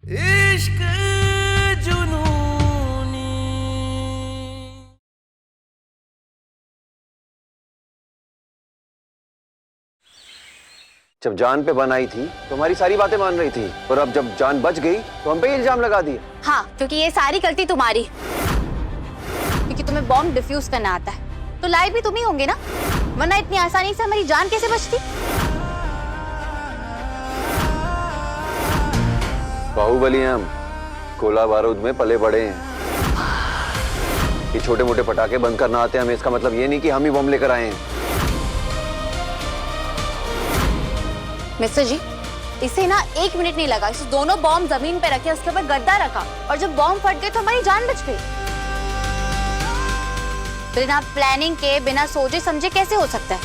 इश्क जुनूनी। जब जान पे बन आई थी तो हमारी सारी बातें मान रही थी, और अब जब जान बच गई तो हम पे इल्जाम लगा दिए। हाँ, क्योंकि ये सारी गलती तुम्हारी, क्योंकि तुम्हें बॉम्ब डिफ्यूज करना आता है, तो लाए भी तुम ही होंगे ना, वरना इतनी आसानी से हमारी जान कैसे बचती। बाहुबली हैं हम, गोला बारूद में पले बड़े हैं। ये छोटे मोटे पटाखे बंद करना आते हैं हमें, इसका मतलब ये नहीं कि हम ही बम लेकर आए हैं। मिस्टर जी, इसे ना 1 मिनट नहीं लगा, इसे दोनों बॉम्ब जमीन पे रखे, उसके ऊपर गद्दा रखा, और जब बॉम्ब फट गए तो हमारी जान बच गई। बिना प्लानिंग के, बिना सोचे समझे कैसे हो सकता है?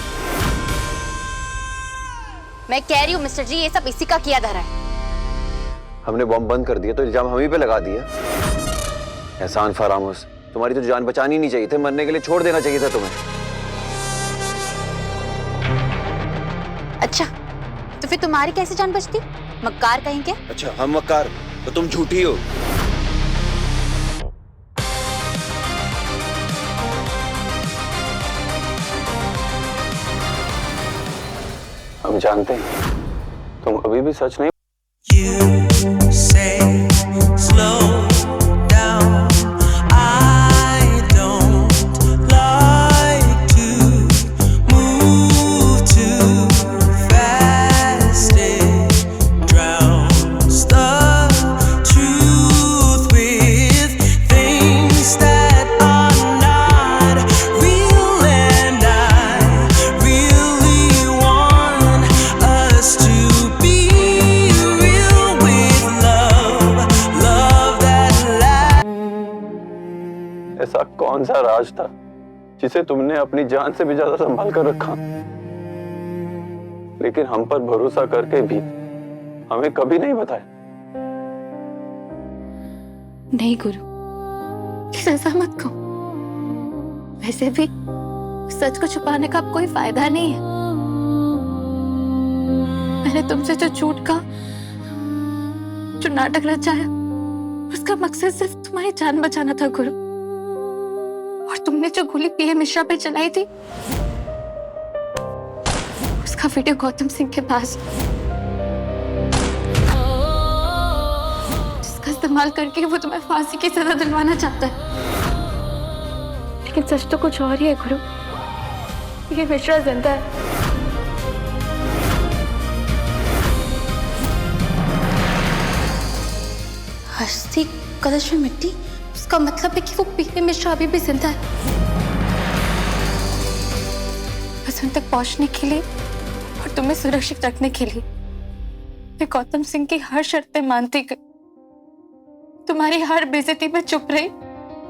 मैं कह रही हूँ मिस्टर जी, ये सब इसी का किया धरा है। हमने बॉम्ब बंद कर दिया तो इल्जाम हम ही पे लगा दिया। एहसान फरामोश, तुम्हारी तो जान बचानी नहीं चाहिए थे, मरने के लिए छोड़ देना चाहिए था तुम्हें। अच्छा, तो फिर तुम्हारी कैसे जान बचती? मक्कार कहीं के? अच्छा, हम मक्कार तो तुम झूठी हो। हम जानते हैं तुम अभी भी सच नहीं। You say slow down. I don't like to move too fast. It drowns the truth with things that are not real, and I really want us to be real with love, love that lasts. ऐसा कौन सा राज था जिसे तुमने अपनी जान से भी ज्यादा संभाल कर रखा, लेकिन हम पर भरोसा करके भी हमें कभी नहीं बताया? नहीं गुरु, ऐसा मत कहो। वैसे भी सच को छुपाने का अब कोई फायदा नहीं है। मैंने तुमसे जो झूठ कहा, जो नाटक रचाया, उसका मकसद सिर्फ तुम्हारी जान बचाना था गुरु। और तुमने जो गोली पीए मिश्रा पे चलाई थी, उसका वीडियो गौतम सिंह के पास, जिसका इस्तेमाल करके वो तुम्हें फांसी की सजा दिलवाना चाहता है। लेकिन सच तो कुछ और ही है गुरु। ये मिश्रा जिंदा है। हस्ती कलश में मिट्टी, उसका मतलब है कि वो पीले मिश्रा अभी भी जिंदा है। बस उन तक पहुंचने के लिए और तुम्हें सुरक्षित रखने के लिए मैं गौतम सिंह की हर शर्त पे मानती गई, तुम्हारी हर बेइज्जती पे चुप रही,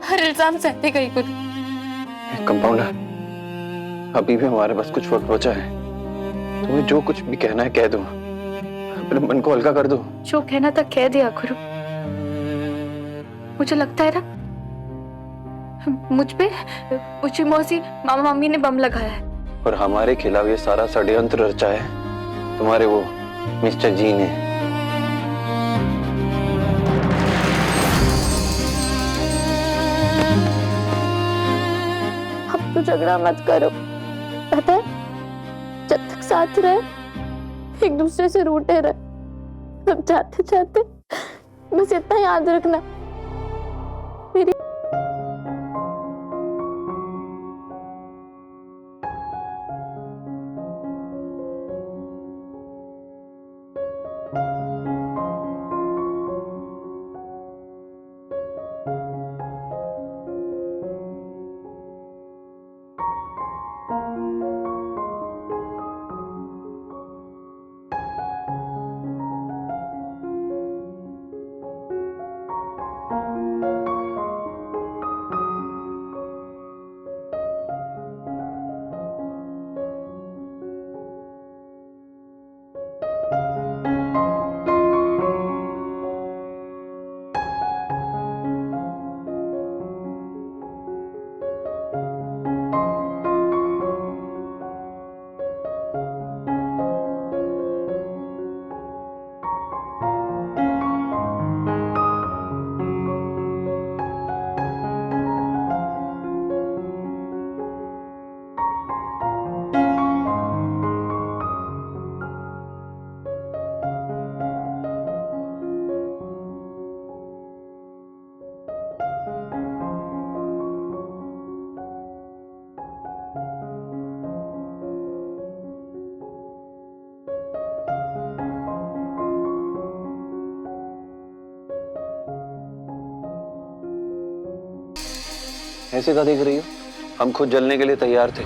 हर इल्जाम सहती गई गुरु। कंपाउंडर, अभी भी हमारे पास कुछ वक्त बचा है। तुम्हें जो कुछ भी कहना है कह दो, अपने मन को हल्का कर दो। जो कहना था कह दिया गुरु। मुझे लगता है ना, मुझ पे ऊंची मौसी मामा मम्मी ने बम लगाया है, और हमारे खिलाफ ये सारा षड्यंत्र रचा है तुम्हारे वो मिस्टर जी ने। अब तो झगड़ा मत करो, पता है? जब तक साथ रहे, एक दूसरे से रूठे रहे। अब जाते जाते बस इतना याद रखना, मेरी ऐसे क्या देख रही हो? हम खुद जलने के लिए तैयार थे,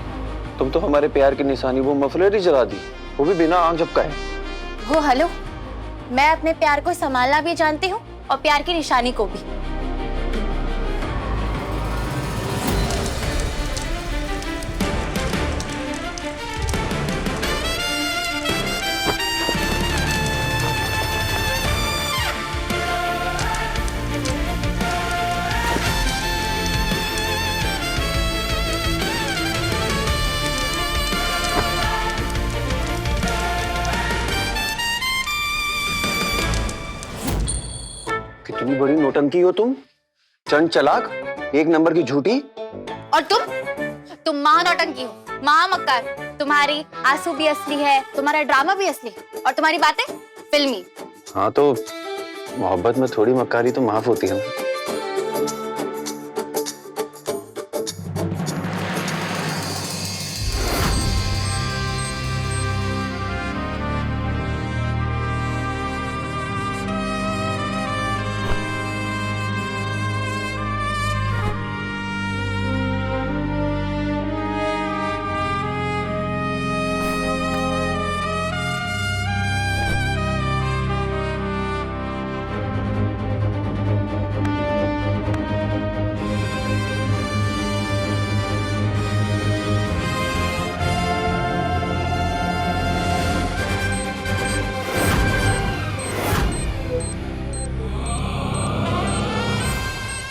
तुम तो हमारे प्यार की निशानी वो मफलर ही जला दी, वो भी बिना आग झपकाए। वो हेलो, मैं अपने प्यार को संभालना भी जानती हूँ और प्यार की निशानी को भी। कितनी बड़ी नौटंकी हो तुम, चंड चलाक, एक नंबर की झूठी। और तुम महा नौटंकी हो, महा मक्कार। तुम्हारी आंसू भी असली है, तुम्हारा ड्रामा भी असली और तुम्हारी बातें फिल्मी। हाँ तो मोहब्बत में थोड़ी मक्कारी तो माफ होती है।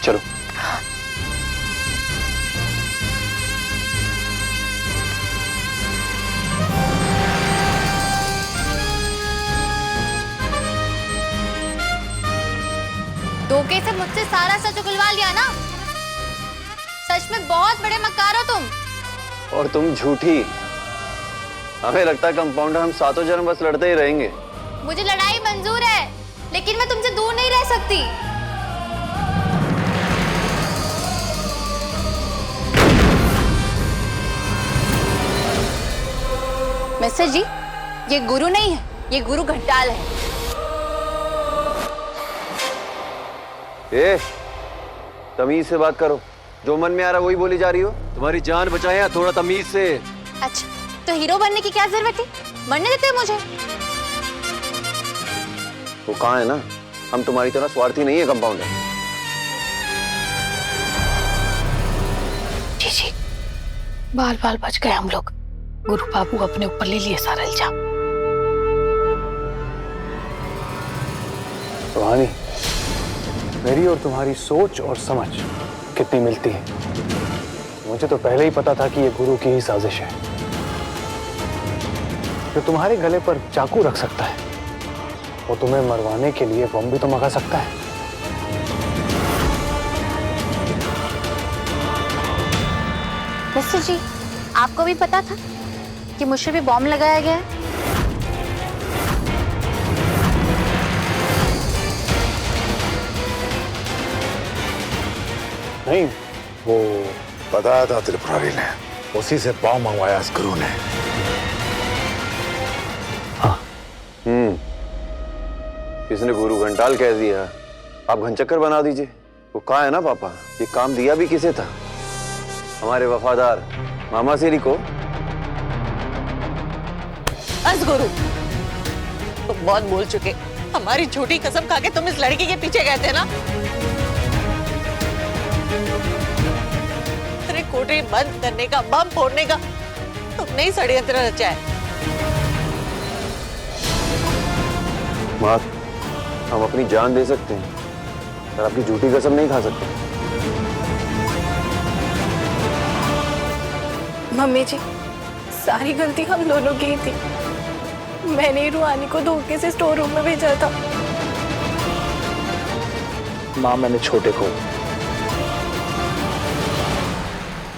चलो धोखे से मुझसे सारा सच उगलवा लिया ना। सच में बहुत बड़े मक्कार हो तुम। और तुम झूठी। हमें लगता है कंपाउंडर हम सातों जन्म बस लड़ते ही रहेंगे। मुझे लड़ाई मंजूर है, लेकिन मैं तुमसे दूर नहीं रह सकती। मिस्टर जी, ये गुरु नहीं है, ये गुरु घंटाल है। ए, तमीज से बात करो, जो मन में आ रहा वही बोली जा रही हो। तुम्हारी जान बचाए या थोड़ा तमीज से। अच्छा, तो हीरो बनने की क्या जरूरत थी? मरने देते हो मुझे। वो कहाँ है ना, हम तुम्हारी तरह स्वार्थी नहीं है कंपाउंडर। जी, बाल बाल बच गए हम लोग। गुरु बाबू अपने ऊपर ले लिए सारा इल्जाम। रूहानी, मेरी और तुम्हारी सोच और समझ कितनी मिलती है। मुझे तो पहले ही पता था कि ये गुरु की ही साजिश है। जो तुम्हारे गले पर चाकू रख सकता है, वो तुम्हें मरवाने के लिए बम भी तो मंगा सकता है। मिस्टर जी, आपको भी पता था कि मुझे भी बॉम्ब लगाया गया है? नहीं, वो बताया था त्रिपुरारी ने, उसी से बॉम्ब मंगवाया इस गुरु ने। किसने गुरु घंटाल कह दिया, आप घनचक्कर बना दीजिए। वो कहा है ना पापा, ये काम दिया भी किसे था? हमारे वफादार मामा सेरी को। बस गुरु, तुम बहुत बोल चुके। हमारी झूठी कसम खा के तुम इस लड़की के पीछे गए थे ना। अरे कोठरी बंद करने का, बम फोड़ने का तुमने ही षड्यंत्र रचा है। माँ, हम अपनी जान दे सकते हैं पर आपकी झूठी कसम नहीं खा सकते। मम्मी जी, सारी गलती हम दोनों की ही थी। मैंने रूहानी को धोखे से स्टोर रूम में भेजा था। माँ, मैंने छोटे को।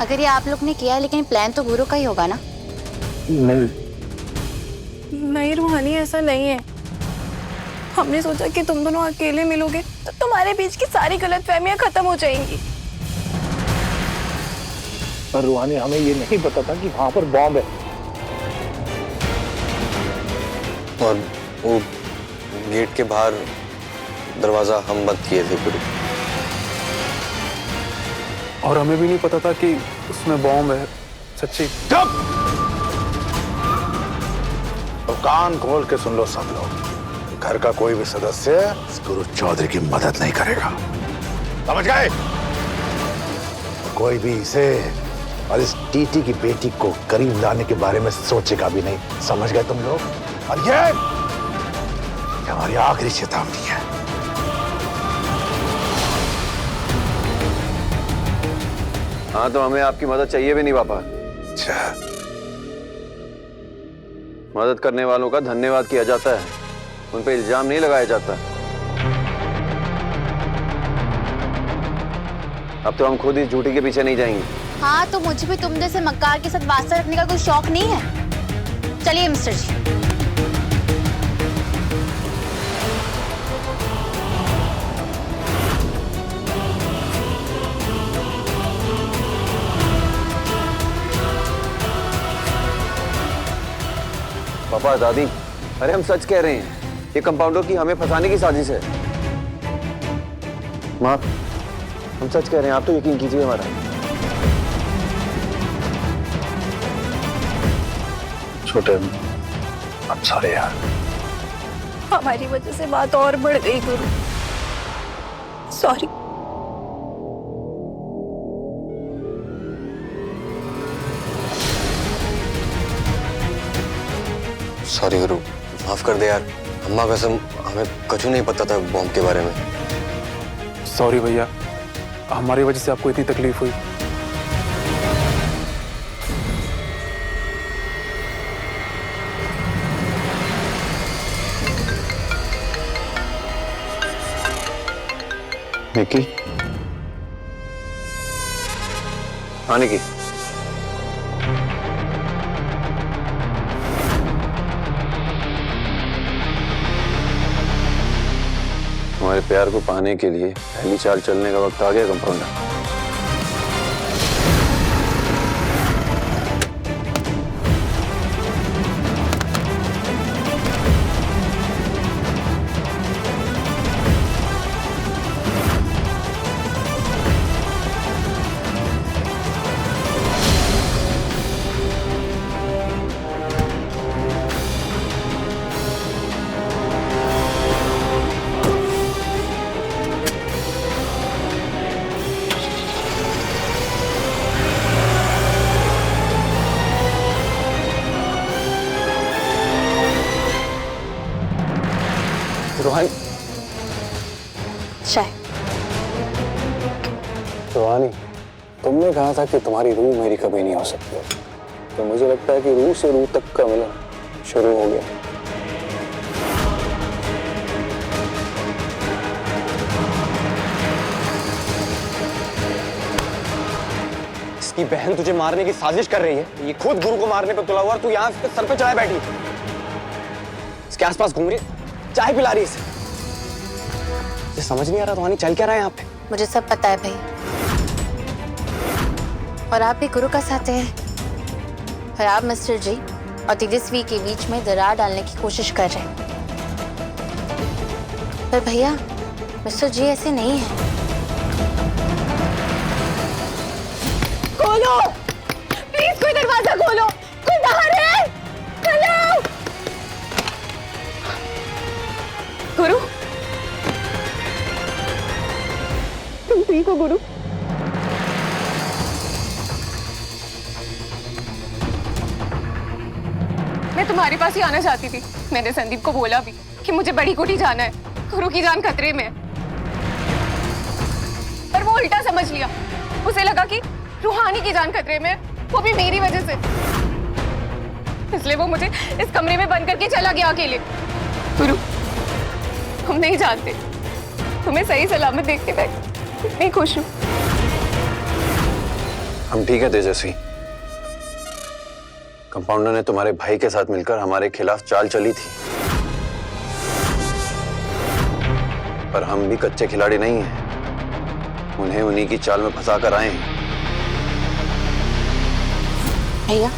अगर ये आप लोग ने किया है, लेकिन प्लान तो गुरु का ही होगा ना? नहीं रूहानी, ऐसा नहीं है। हमने सोचा कि तुम दोनों अकेले मिलोगे तो तुम्हारे बीच की सारी गलतफहमियां खत्म हो जाएंगी। पर रूहानी, हमें ये नहीं पता था कि वहां पर बॉम्ब है। और वो गेट के बाहर दरवाजा हम बंद किए थे पूरी। और हमें भी नहीं पता था कि उसमें बॉम्ब है। सच्ची। चुप! तो कान खोल के सुन लो सब लोग। घर का कोई भी सदस्य इस गुरु चौधरी की मदद नहीं करेगा, समझ गए? कोई भी इसे और इस टीटी की बेटी को करीब लाने के बारे में सोचेगा भी नहीं, समझ गए तुम लोग? और ये हमारी आखिरी चेतावनी है। हाँ, तो हमें आपकी मदद चाहिए भी नहीं पापा। अच्छा, मदद करने वालों का धन्यवाद किया जाता है, उन पे इल्जाम नहीं लगाया जाता। अब तो हम खुद इस झूठी के पीछे नहीं जाएंगे। हाँ, तो मुझे भी तुम जैसे मक्कार के साथ वास्ता रखने का कोई शौक नहीं है। चलिए मिस्टर जी। पापा, दादी, अरे हम सच कह रहे हैं, ये कंपाउंडर की हमें फंसाने की साजिश है। माँ, हम सच कह रहे हैं, आप तो यकीन कीजिए हमारा। छोटे, I'm sorry यार। हमारी वजह से बात और बढ़ गई गुरु, सॉरी। सॉरी गुरु, माफ कर दे यार। अम्मा कसम, हमें कछु नहीं पता था बॉम्ब के बारे में। सॉरी भैया, हमारी वजह से आपको इतनी तकलीफ हुई। निकी, हाँ निकी, हमारे प्यार को पाने के लिए पहली चाल चलने का वक्त आ गया कंपाउंडर। रोहानी, चाय। रोहानी, तुमने कहा था कि तुम्हारी रूह मेरी कभी नहीं हो सकती, तो मुझे लगता है कि रूह से रूह तक का मिलन शुरू हो गया। इसकी बहन तुझे मारने की साजिश कर रही है। ये खुद गुरु को मारने पर तुला हुआ और तू यहाँ इसके सर पे चढ़ाए बैठी, इसके आसपास घूम रही, चाय पिला रही इसे। मुझे समझ नहीं आ रहा रोहानी, चल क्या रहा है यहाँ पे? मुझे सब पता है भाई, और आप भी गुरु का साथ हैं, और आप मिस्टर जी और तेजस्वी के बीच में दरार डालने की कोशिश कर रहे हैं। पर भैया, मिस्टर जी ऐसे नहीं है। खोलो प्लीज, कोई दरवाजा खोलो, कोई बाहर है? हेलो गुरु, तुम ठीक हो गुरु? मैं तुम्हारे पास ही आना चाहती थी। मैंने संदीप को बोला भी कि मुझे बड़ी कोठी जाना है, गुरु की जान खतरे में है। पर वो उल्टा समझ लिया, उसे लगा कि रूहानी की जान खतरे में है, वो भी मेरी वजह से। इसलिए वो मुझे इस कमरे में बंद करके चला गया अकेले। गुरु, हम नहीं जानते, तुम्हें सही सलामत देखते मैं इतनी खुश हूँ। हम ठीक है तेजस्वी। कंपाउंडर ने तुम्हारे भाई के साथ मिलकर हमारे खिलाफ चाल चली थी, पर हम भी कच्चे खिलाड़ी नहीं हैं, उन्हें उन्हीं की चाल में फंसा कर आए हैं। भैया,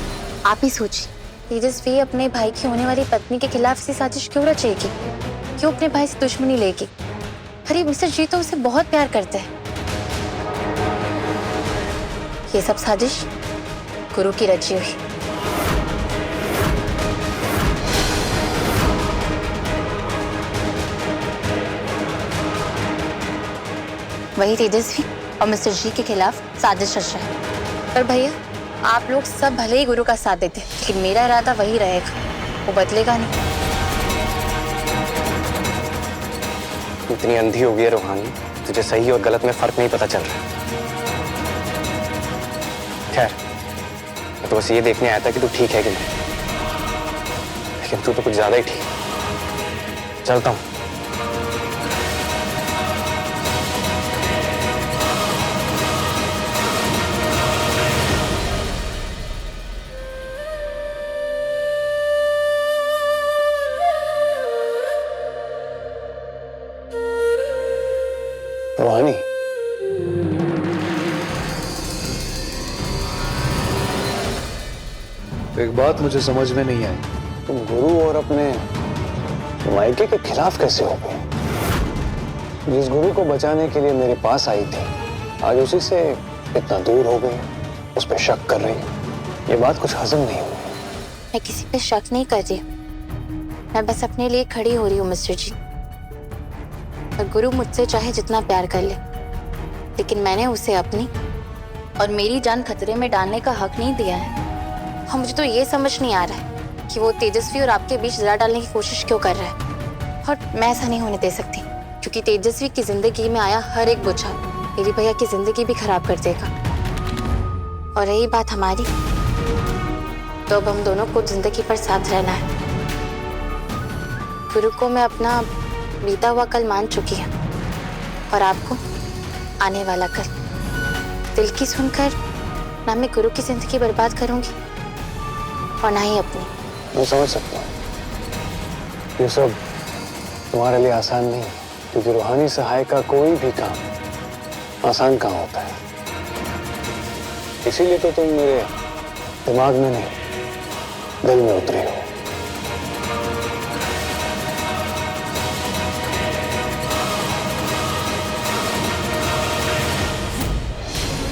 आप ही सोचिए, तेजस्वी अपने भाई की होने वाली पत्नी के खिलाफ से साजिश क्यों रचेगी? क्यों अपने भाई से दुश्मनी लेगी? अरे मिस्टर जी तो उसे बहुत प्यार करते हैं। ये सब साजिश गुरु की रची हुई। वही तेजस्वी और मिस्टर जी के खिलाफ साजिश रच रहा है। पर भैया, आप लोग सब भले ही गुरु का साथ देते, लेकिन मेरा इरादा वही रहेगा, वो बदलेगा नहीं। इतनी अंधी हो गई है रूहानी, तुझे सही और गलत में फर्क नहीं पता चल रहा। खैर, मैं तो बस ये देखने आया था कि तू ठीक है कि नहीं, लेकिन तू तो कुछ ज्यादा ही ठीक। चलता हूँ। रूहानी, एक बात मुझे समझ में नहीं आई। तुम गुरु और अपने मायके के खिलाफ कैसे हो गए? जिस गुरु को बचाने के लिए मेरे पास आई थी, आज उसी से इतना दूर हो गई, उस पर शक कर रही है। ये बात कुछ हजम नहीं हुई। मैं किसी पे शक नहीं कर रही, मैं बस अपने लिए खड़ी हो रही हूँ मिस्टर जी। और गुरु मुझसे चाहे जितना प्यार कर ले, लेकिन मैंने उसे अपनी और मेरी जान खतरे में डालने का हक नहीं दिया है। और मुझे तो ये समझ नहीं आ रहा है कि वो तेजस्वी और आपके बीच जरा डालने की कोशिश क्यों कर रहा है। और मैं ऐसा नहीं होने दे सकती, क्योंकि तेजस्वी की जिंदगी में आया हर एक बुझाव मेरी भैया की जिंदगी भी खराब कर देगा। और रही बात हमारी, तो अब हम दोनों को जिंदगी पर साथ रहना है। गुरु को मैं अपना बीता हुआ कल मान चुकी हूँ, और आपको आने वाला कल। दिल की सुनकर ना मैं गुरु की जिंदगी बर्बाद करूंगी और ना ही अपनी। मैं समझ सकता हूँ ये सब तुम्हारे लिए आसान नहीं है, क्योंकि रूहानी सहाय का कोई भी काम आसान काम होता है। इसीलिए तो तुम मेरे दिमाग में नहीं, दिल में उतरे हो।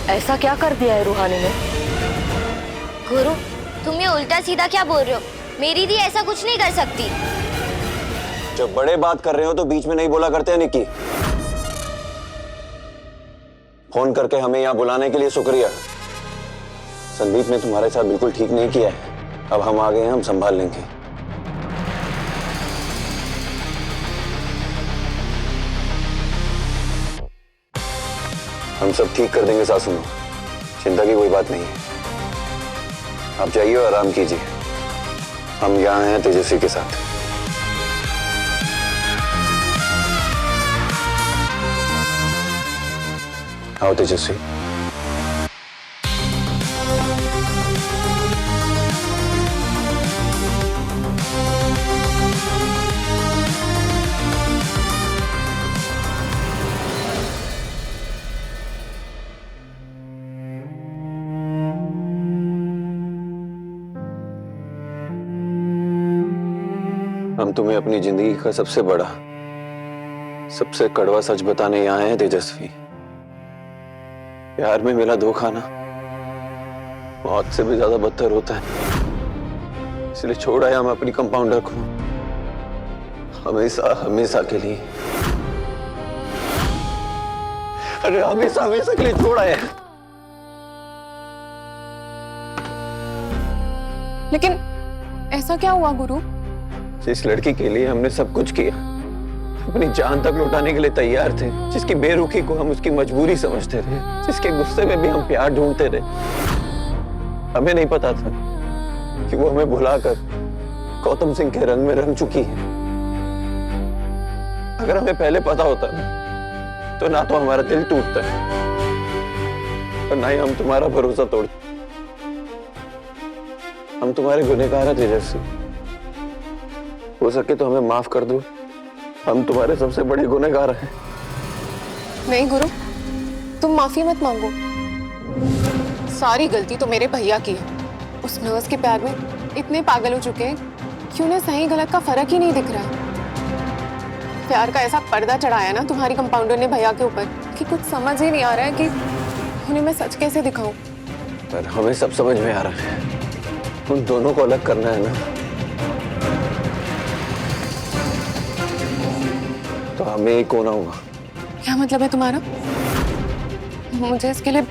ऐसा क्या कर दिया है रूहानी ने? गुरु, तुम ये उल्टा सीधा क्या बोल रहे हो? मेरी दी ऐसा कुछ नहीं कर सकती। जब बड़े बात कर रहे हो तो बीच में नहीं बोला करते हैं निक्की। फोन करके हमें यहाँ बुलाने के लिए शुक्रिया। संदीप ने तुम्हारे साथ बिल्कुल ठीक नहीं किया है। अब हम आ गए हैं, हम संभाल लेंगे। हम सब ठीक कर देंगे सासू मां, चिंता की कोई बात नहीं है। आप जाइए और आराम कीजिए, हम यहाँ हैं तेजस्वी के साथ। आओ तेजस्वी। हम तुम्हें अपनी जिंदगी का सबसे बड़ा, सबसे कड़वा सच बताने यहाँ आए हैं तेजस्वी। प्यार में मिला धोखा ना मौत से भी ज्यादा बदतर होता है। इसलिए छोड़ आया हम अपनी कंपाउंडर को, हमेशा हमेशा के लिए। अरे हमेशा हमेशा के लिए छोड़ आया। लेकिन ऐसा क्या हुआ गुरु? जिस लड़की के लिए हमने सब कुछ किया, अपनी जान तक लौटाने के लिए तैयार थे, जिसकी बेरुखी को हम उसकी मजबूरी समझते थे, जिसके गुस्से में भी हम प्यार ढूंढते रहे, हमें नहीं पता था कि वो हमें भुलाकर गौतम सिंह के रंग में रंग चुकी है। अगर हमें पहले पता होता तो ना तो हमारा दिल टूटता और ना ही हम तुम्हारा भरोसा तोड़ते। हम तुम्हारे गुनहगार हैं तेजस्वी, हो सके तो हमें माफ कर दो। हम तुम्हारे सबसे बड़े गुनहगार हैं। नहीं गुरु, तुम माफी मत मांगो। सारी गलती तो मेरे भैया की है। उस नर्स के प्यार में इतने पागल हो चुके हैं कि उन्हें सही गलत का फर्क ही नहीं दिख रहा है। प्यार का ऐसा पर्दा चढ़ाया ना तुम्हारी कंपाउंडर ने भैया के ऊपर कि कुछ समझ ही नहीं आ रहा है कि उन्हें मैं सच कैसे दिखाऊं। पर हमें सब समझ में आ रहा है, उन दोनों को अलग करना है ना, तो हमें एक होना होगा। क्या मतलब है तुम्हारा? मुझे इसके लिए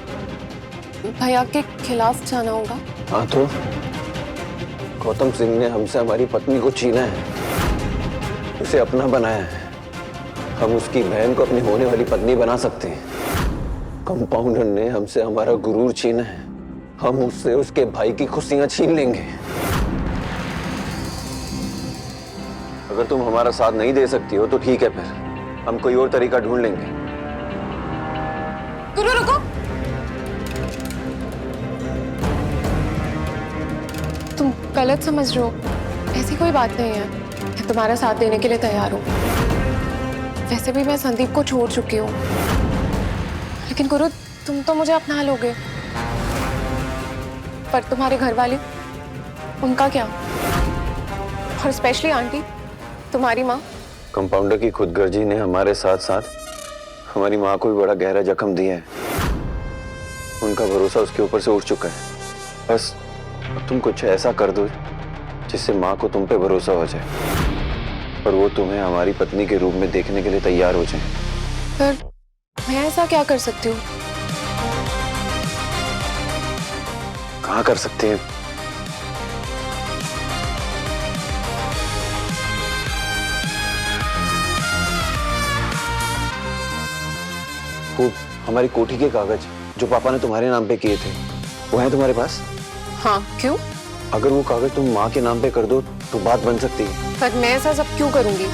भैया के खिलाफ जाना होगा? हाँ तो गौतम सिंह ने हमसे हमारी पत्नी को छीना है, उसे अपना बनाया है। हम उसकी बहन को अपनी होने वाली पत्नी बना सकते हैं। कंपाउंडर ने हमसे हमारा गुरूर छीना है, हम उससे उसके भाई की खुशियां छीन लेंगे। अगर तुम हमारा साथ नहीं दे सकती हो तो ठीक है, फिर हम कोई और तरीका ढूंढ लेंगे। गुरु रुको, तुम गलत समझ रहे हो। ऐसी कोई बात नहीं है, मैं तुम्हारा साथ देने के लिए तैयार हूँ। वैसे भी मैं संदीप को छोड़ चुकी हूँ, लेकिन गुरु तुम तो मुझे अपना लोगे, पर तुम्हारे घर वाले, उनका क्या? और स्पेशली आंटी, तुम्हारी माँ। कंपाउंडर की खुदगर्जी ने हमारे साथ साथ हमारी माँ को भी बड़ा गहरा जख्म दिया है। उनका भरोसा उसके ऊपर से उठ चुका है। बस अब तुम कुछ ऐसा कर दो जिससे माँ को तुम पे भरोसा हो जाए और वो तुम्हें हमारी पत्नी के रूप में देखने के लिए तैयार हो जाए। पर मैं ऐसा क्या कर सकती हूँ? कहाँ कर सकते हैं? वो हमारी कोठी के कागज जो पापा ने तुम्हारे नाम पे किए थे, वो हैं तुम्हारे पास? हाँ, क्यों? अगर वो कागज तुम माँ के नाम पे कर दो तो बात बन सकती है। पर मैं ऐसा सब क्यों करूंगी?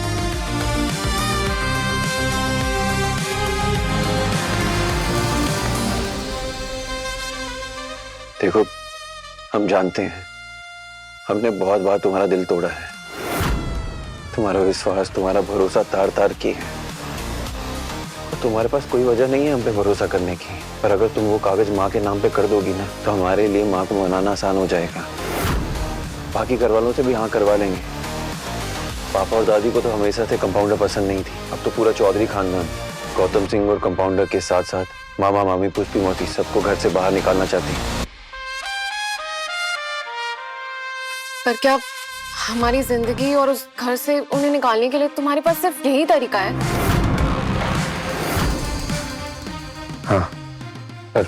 देखो, हम जानते हैं हमने बहुत बार तुम्हारा दिल तोड़ा है, तुम्हारा विश्वास, तुम्हारा भरोसा तार तार की है। तुम्हारे पास कोई वजह नहीं है हम पे भरोसा करने की, पर अगर तुम वो कागज माँ के नाम पे कर दोगी ना तो हमारे लिए माँ को मनाना आसान हो जाएगा। बाकी घर वालों से भी हाँ करवा लेंगे। पापा और दादी को तो हमेशा से कंपाउंडर पसंद नहीं थी, अब तो पूरा चौधरी खानदान गौतम सिंह और कंपाउंडर के साथ साथ मामा मामी पुष्पी मोती सबको घर से बाहर निकालना चाहती है। पर क्या हमारी जिंदगी और उस घर से उन्हें निकालने के लिए तुम्हारे पास सिर्फ यही तरीका है? हाँ, पर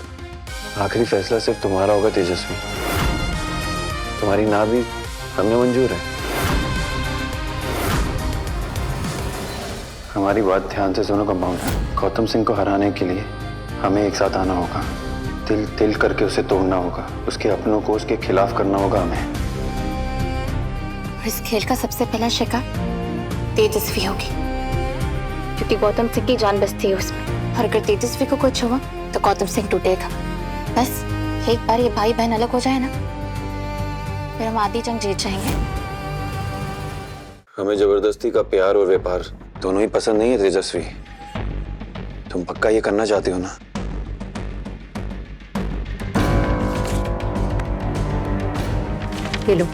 आखिरी फैसला सिर्फ तुम्हारा होगा तेजस्वी। तुम्हारी ना भी हमें मंजूर है। हमारी बात ध्यान से सुनो कंपाउंडर। गौतम सिंह को हराने के लिए हमें एक साथ आना होगा, तिल तिल करके उसे तोड़ना होगा, उसके अपनों को उसके खिलाफ करना होगा हमें। इस खेल का सबसे पहला शिकार तेजस्वी होगी, क्योंकि गौतम सिंह की जान बसती है उसमें, और अगर तेजस्वी को कुछ हुआ तो गौतम सिंह टूटेगा। बस एक बार ये भाई बहन अलग हो जाए ना, फिर हम आधी जंग जीत जाएंगे। हमें जबरदस्ती का प्यार और व्यापार दोनों ही पसंद नहीं है तेजस्वी। तुम पक्का ये करना चाहते हो ना? ले लो।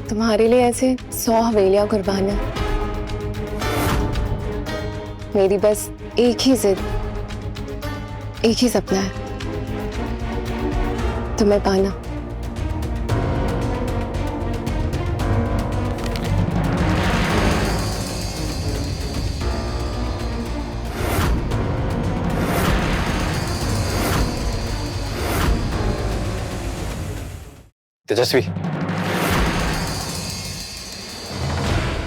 तुम्हारे लिए ऐसे 100 हवेलियां कुर्बान है। मेरी बस एक ही जिद, एक ही सपना है, तुम्हें पाना। तेजस्वी,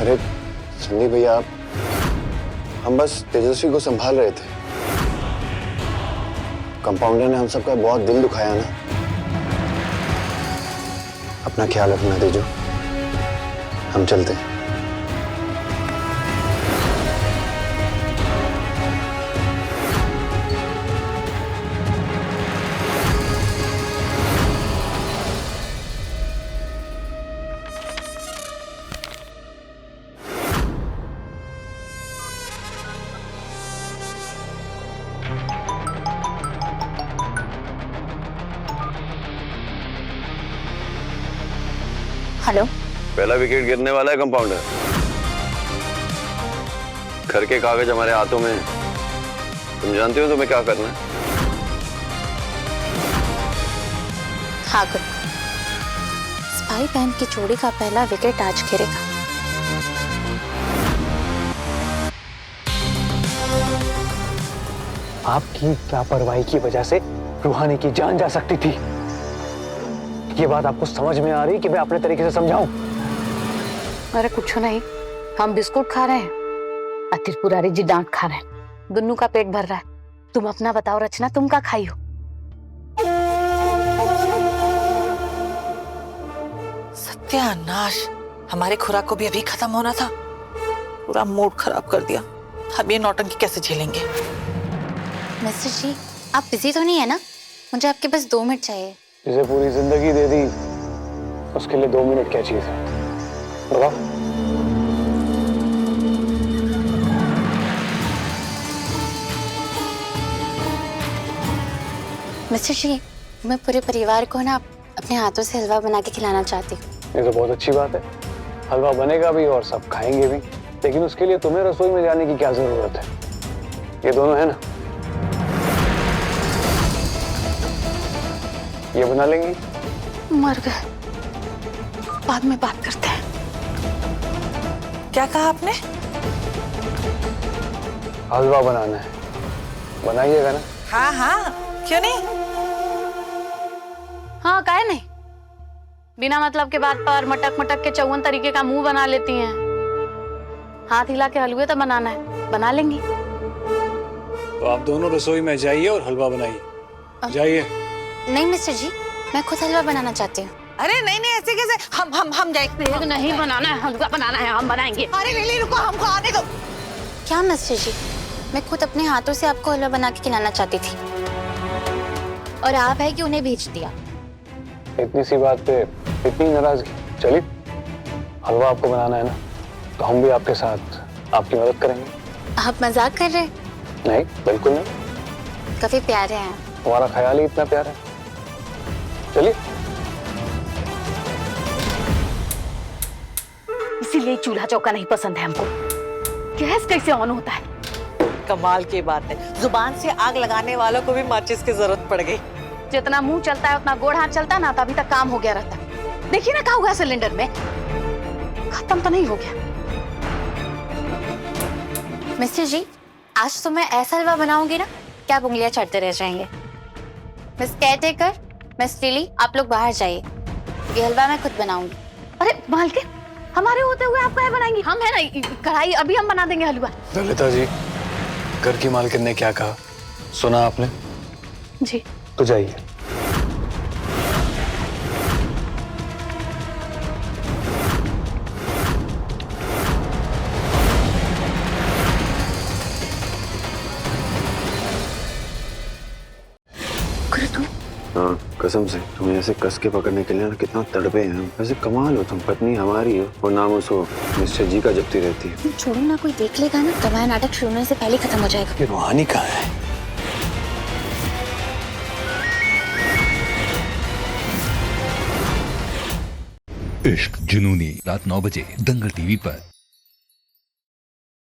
अरे संदीप भैया, हम बस तेजस्वी को संभाल रहे थे। कंपाउंडर ने हम सबका बहुत दिल दुखाया ना। अपना ख्याल रखना तेजो, हम चलते हैं। हेलो। पहला विकेट गिरने वाला है कंपाउंडर। घर के कागज हमारे हाथों में हैं। तुम जानते हो तुम्हें क्या करना है? हाँ गुरु, स्पाई बहन की जोड़ी का पहला विकेट आज गिरेगा। आपकी लापरवाही की वजह से रूहानी की जान जा सकती थी। ये बात आपको समझ में आ रही कि मैं अपने तरीके से समझाऊं? अरे कुछ नहीं, हम बिस्कुट खा रहे हैं और त्रिपुरारी जी डांट खा रहे हैं। दुन्नू का पेट भर रहा है। तुम अपना बताओ रचना, तुम क्या खाई हो? सत्यानाश, हमारे खुराक को भी अभी खत्म होना था। पूरा मूड खराब कर दिया। अब ये नौटंकी कैसे झेलेंगे? मिस्टर जी, आप बिजी तो नहीं है ना? मुझे आपके पास 2 मिनट चाहिए। जिसे पूरी जिंदगी दे दी उसके लिए 2 मिनट क्या चीज है? बताओ। मिस्टर जी, मैं पूरे परिवार को ना अपने हाथों से हलवा बना के खिलाना चाहती हूँ। ये तो बहुत अच्छी बात है। हलवा बनेगा भी और सब खाएंगे भी, लेकिन उसके लिए तुम्हें रसोई में जाने की क्या जरूरत है? ये दोनों है ना, ये बना लेंगी। मर गए, बाद में बात करते हैं। क्या कहा आपने? हलवा बनाना है, बनाइएगा ना? हाँ हाँ, क्यों नहीं? हाँ, काहे नहीं? बिना मतलब के बात पर मटक मटक के 54 तरीके का मुंह बना लेती हैं। हाथ हिला के हलवे तो बनाना है, बना लेंगी। तो आप दोनों रसोई में जाइए और हलवा बनाइए। जाइए। नहीं मिस्टर जी, मैं खुद हलवा बनाना चाहती हूँ। अरे नहीं नहीं, ऐसे कैसे? हम जाएंगे। नहीं बनाना है, हलवा बनाना है, हम बनाएंगे। अरे नहीं रुको, हमको आने दो। क्या मिस्टर जी, मैं खुद अपने हाथों से आपको हलवा बना के खिलाना चाहती थी और आप है कि उन्हें भेज दिया। इतनी सी बात पे इतनी नाराजगी? चलिए, हलवा आपको बनाना है ना, तो हम भी आपके साथ आपकी मदद करेंगे। आप मजाक कर रहे हैं? नहीं, बिल्कुल नहीं। काफी प्यारे हैं। हमारा ख्याल ही इतना प्यारा है। चलिए। इसीलिए चूल्हा चौका नहीं पसंद है हमको। गैस कैसे ऑन होता है? कमाल की बात है, जुबान से आग लगाने वालों को भी माचिस की जरूरत पड़ गई। जितना मुंह चलता है उतना गोड़ हाथ चलता है ना, तभी तक काम हो गया रहता है। देखिए ना क्या हुआ सिलेंडर में, खत्म तो नहीं हो गया। मिस्टर जी, आज तो मैं ऐसा हलवा बनाऊंगी ना क्या आप उंगलियां चढ़ते रह जाएंगे। मिस केयरटेकर, मिस लिली, आप लोग बाहर जाइए। ये हलवा मैं खुद बनाऊंगी। अरे मालकिन, हमारे होते हुए आप क्या बनाएंगी? हम है ना कढ़ाई, अभी हम बना देंगे हलवा। ललिता जी, घर की मालकिन ने क्या कहा सुना आपने? जी। तो जाइए। हाँ, कसम से तुम्हें ऐसे कस के पकड़ने के लिए ना कितना तड़पे हैं हम। वैसे कमाल हो तुम, पत्नी हमारी हो और नाम उसको मिस्टर जी का जपती रहती है। छोड़ो ना, कोई देख लेगा ना तो हमारा नाटक शुरू होने से पहले खत्म हो जाएगा। ये रूहानी कहाँ है? इश्क जुनूनी, रात 9 बजे दंगल टीवी पर।